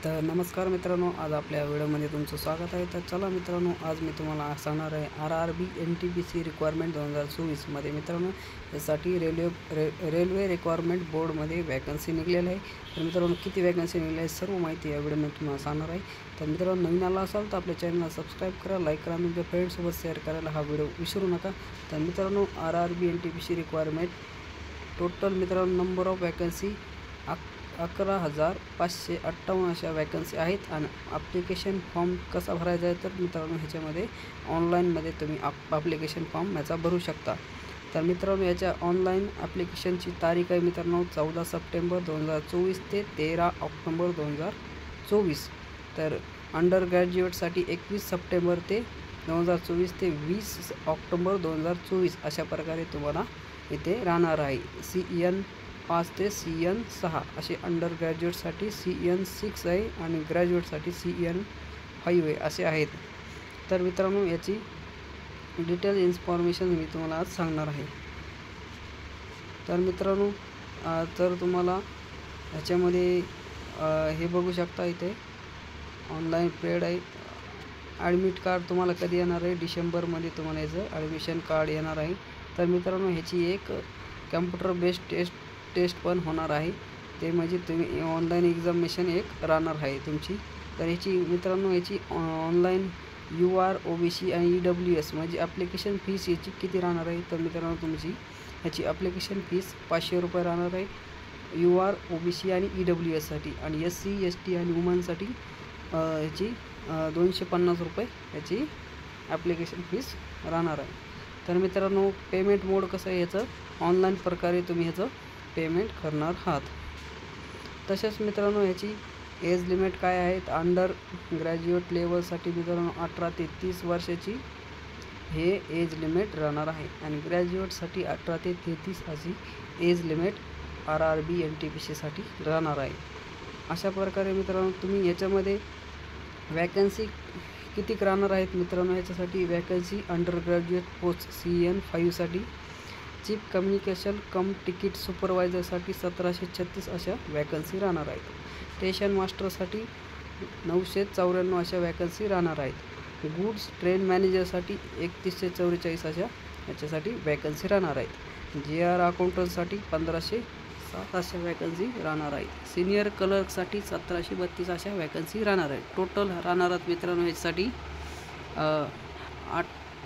तर नमस्कार मित्रांनो, आज आपल्या व्हिडिओमध्ये तुमचं स्वागत आहे। तर चला मित्रांनो, आज मी तुम्हाला सांगणार आहे RRB NTPC रिक्वायरमेंट 2024 मध्ये मित्रांनो यासाठी रेल्वे रिक्वायरमेंट बोर्डमध्ये वॅकन्सी निघलेली आहे। तर मित्रांनो किती वॅकन्सी निघाली आहे सर्व माहिती या व्हिडिओमध्ये तुम्हाला सांगणार आहे। तर मित्रांनो नवीन आला असाल तर आपल्या चॅनलला सबस्क्राइब करा, लाईक करा, तुमच्या फ्रेंड्ससोबत शेअर करायला हा व्हिडिओ विसरू नका। तर मित्रांनो RRB NTPC रिक्वायरमेंट टोटल मित्रांनो नंबर ऑफ वॅकन्सी 11,558 अशा वॅकन्सी आहेत। आणि ॲप्लिकेशन फॉर्म कसा भरायचा आहे तर मित्रांनो ह्याच्यामध्ये ऑनलाईनमध्ये तुम्ही ॲप्लिकेशन फॉर्म याचा भरू शकता। तर मित्रांनो याच्या ऑनलाईन ॲप्लिकेशनची तारीख आहे मित्रांनो 14 सप्टेंबर 2024 ते 13 ऑक्टोबर 2024। तर अंडर ग्रॅज्युएटसाठी 21 सप्टेंबर ते 2024 ते 20 ऑक्टोबर 2024 अशा प्रकारे तुम्हाला इथे राहणार आहे। CN 5 ते CN 6 असे अंडर ग्रॅज्युएटसाठी CN 6 आहे आणि ग्रॅज्युएटसाठी CN 5 आहे असे आहेत। तर मित्रांनो याची डिटेल इन्फॉर्मेशन मी तुम्हाला आज सांगणार आहे। तर मित्रांनो तर तुम्हाला ह्याच्यामध्ये हे बघू शकता इथे ऑनलाईन पेड आहे। ॲडमिट कार्ड तुम्हाला कधी येणार आहे डिसेंबरमध्ये तुम्हाला याचं ॲडमिशन कार्ड येणार आहे। तर मित्रांनो ह्याची एक कम्प्युटर बेस्ड टेस्ट पण होणार आहे, ते म्हणजे तुम्ही ऑनलाईन एक्झामिनेशन एक राहणार आहे तुमची। तर ह्याची मित्रांनो याची ऑनलाईन UR OBC आणि EWS म्हणजे ॲप्लिकेशन फीस याची किती राहणार आहे तर मित्रांनो तुमची ह्याची ॲप्लिकेशन फीस 500 रुपये राहणार आहे UR OBC आणि EWS साठी। आणि SC ST आणि वुमनसाठी ह्याची 250 रुपये ह्याची ॲप्लिकेशन फीस राहणार आहे। तर मित्रांनो पेमेंट मोड कसं आहे याचं ऑनलाईन प्रकारे तुम्ही ह्याचं पेमेंट करणार आहात। तसेच मित्रांनो ह्याची एज लिमिट काय आहे अंडर ग्रॅज्युएट लेवलसाठी मित्रांनो 18 ते 30 वर्षाची हे एज लिमिट राहणार आहे आणि ग्रॅज्युएटसाठी 18 ते 33 अशी एज लिमिट RRB NTPC साठी राहणार आहे। अशा प्रकारे मित्रांनो तुम्ही याच्यामध्ये वॅकन्सी किती राहणार आहेत मित्रांनो याच्यासाठी vacancy under graduate post CN 5 साठी चीफ कम्युनिकेशन कम तिकीट सुपरवायझरसाठी 1736 अशा वॅकन्सी राहणार आहेत। स्टेशन मास्टरसाठी 994 अशा वॅकन्सी राहणार आहेत। गुड्स ट्रेन मॅनेजरसाठी 3144 अशा याच्यासाठी वॅकन्सी राहणार आहेत। JR अकाउंटंटसाठी 1507 अशा वॅकन्सी राहणार आहेत। सिनियर क्लर्कसाठी 1732 अशा वॅकन्सी राहणार आहेत। टोटल राहणार आहेत मित्रांनो याच्यासाठी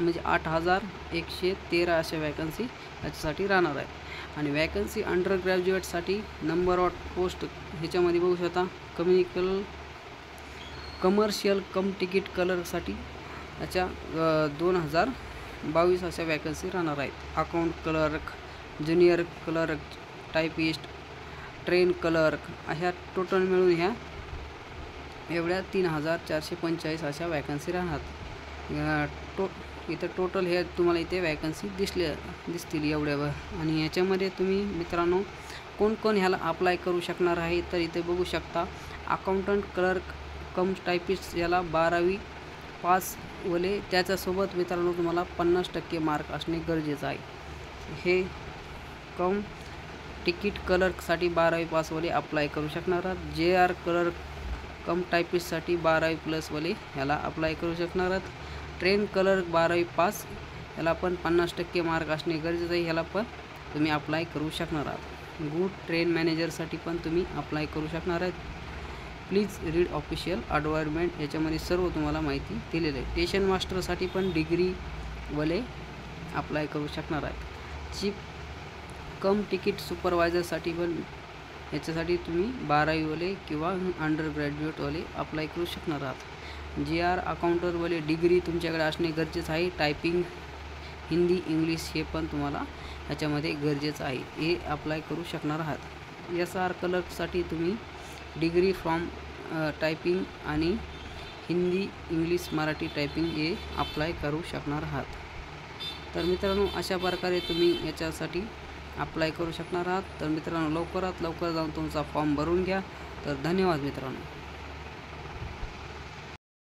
8,113 अशा वॅकन्सी याच्यासाठी राहणार आहे। आणि वॅकन्सी अंडर ग्रॅज्युएटसाठी नंबर ऑफ पोस्ट ह्याच्यामध्ये बघू शकता कमर्शियल कम तिकीट कलरसाठी याच्या 2022 अशा वॅकन्सी राहणार आहेत। Account clerk, junior clerk, typist, train clerk अशा टोटल मिळून ह्या एवढ्या 3,445 अशा वॅकन्सी राहणार। इथं टोटल हे तुम्हाला इथे वॅकन्सी दिसतील एवढ्यावर। आणि याच्यामध्ये तुम्ही मित्रांनो कोण ह्याला अप्लाय करू शकणार आहे तर इथे बघू शकता अकाउंटंट क्लर्क कम टायपिस्ट याला 12वी पास वले त्याच्यासोबत मित्रांनो तुम्हाला 50% मार्क असणे गरजेचं आहे। हे कम तिकीट क्लर्कसाठी 12वी पास वले अप्लाय करू शकणार आहात। JR क्लर्क कम टायपिस्टसाठी 12वी प्लस वले ह्याला अप्लाय करू शकणार आहात। ट्रेन क्लर्क 12वी पास याला पण 50% मार्क असणे गरजेचं आहे, ह्याला पण तुम्ही अप्लाय करू शकणार आहात। गुड ट्रेन मॅनेजरसाठी पण तुम्ही अप्लाय करू शकणार आहेत। प्लीज रीड ऑफिशियल ॲडव्हर्टाइजमेंट याच्यामध्ये सर्व तुम्हाला माहिती दिलेली आहे। स्टेशन मास्टरसाठी पण डिग्री वले अप्लाय करू शकणार आहेत। चीफ कम तिकीट सुपरवायझरसाठी पण याच्यासाठी तुम्ही 12वी वले किंवा अंडर ग्रॅज्युएट वले अप्लाय करू शकणार आहात। JR अकाउंटरवाले डिग्री तुमच्याकडे असणे गरजेचं आहे। टायपिंग हिंदी इंग्लिश हे पण तुम्हाला ह्याच्यामध्ये गरजेचं आहे, हे अप्लाय करू शकणार आहात। SR क्लर्कसाठी तुम्ही डिग्री फ्रॉम टायपिंग आणि हिंदी इंग्लिश मराठी टायपिंग हे अप्लाय करू शकणार आहात। तर मित्रांनो अशा प्रकारे तुम्ही याच्यासाठी अप्लाय करू शकणार आहात। तर मित्रांनो लवकरात लवकर जाऊन तुमचा फॉर्म भरून घ्या। तर धन्यवाद मित्रांनो।